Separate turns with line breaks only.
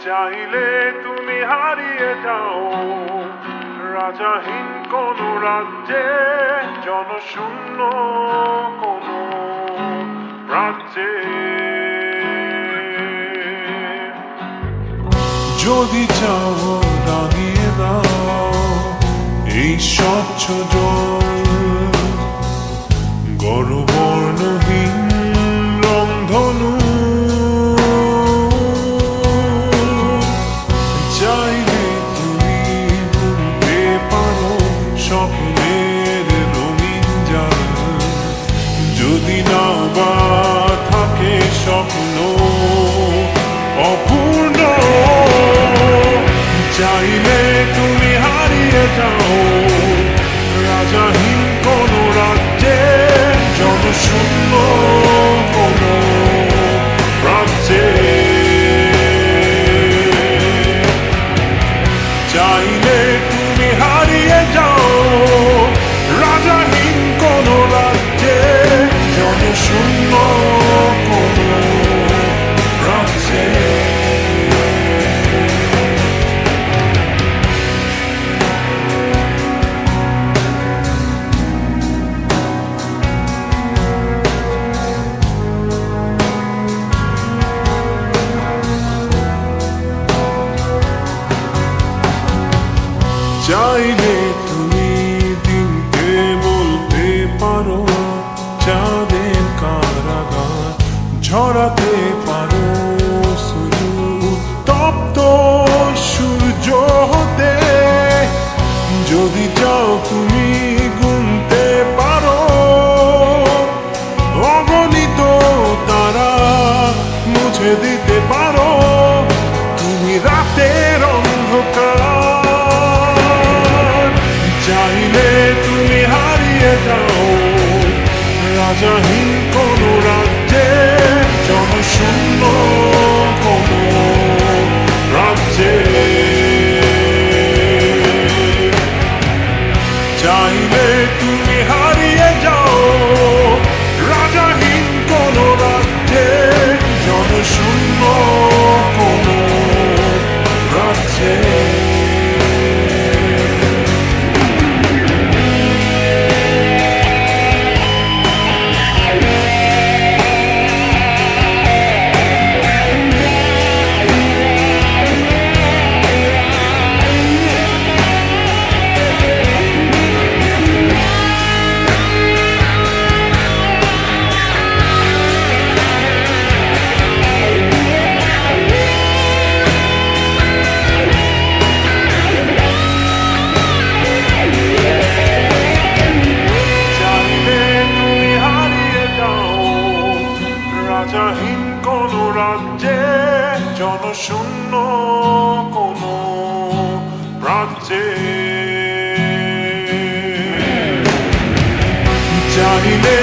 চাইলে তুমি হারিয়ে যাও রাজাহীন কোন রাজ্যে, জনশূন্য কোন রাজ্যে। যদি চাও রাঙিয়ে দাও এই স্বচ্ছ জল, গর্বর্ণহীন রংধনু। চাইলে তুমি বুনতে পারো স্বপ্নের রঙিন জাল, যদি না বা থাকে স্বপ্ন অপূর্ণ। চাইলে তুমি হারিয়ে যাও রাজাহীন কোন রাজ্যে, জনশূন্য কোন রাজ্যে। চাইলে তুমি হারিয়ে যাও রাজাহীন কোন রাজ্যে, জনশূন্য কোন রাজ্যে। চাইলে তুমি দিনকে বলতে পারো চাঁদের কারাগার, ঝরাতে পারো শুধু তপ্ত সূর্য হতে। যদি চাও তুমি গুনতে পারো অগণিত তারা, মুছে দিতে পারো তুমি রাতের অন্ধকার। চাইলে তুমি হারিয়ে যাও রাজাহীন কোন রাজ্যে, জনশূন্য কোন রাজ্যে। চাইলে তুমি হারিয়ে যাও রাজাহীন কোন রাজ্যে, জনশূন্য কোন রাজ্যে। রাজাহীন কোন রাজ্যে, জনশূন্য কোন রাজ্যে। চাইলে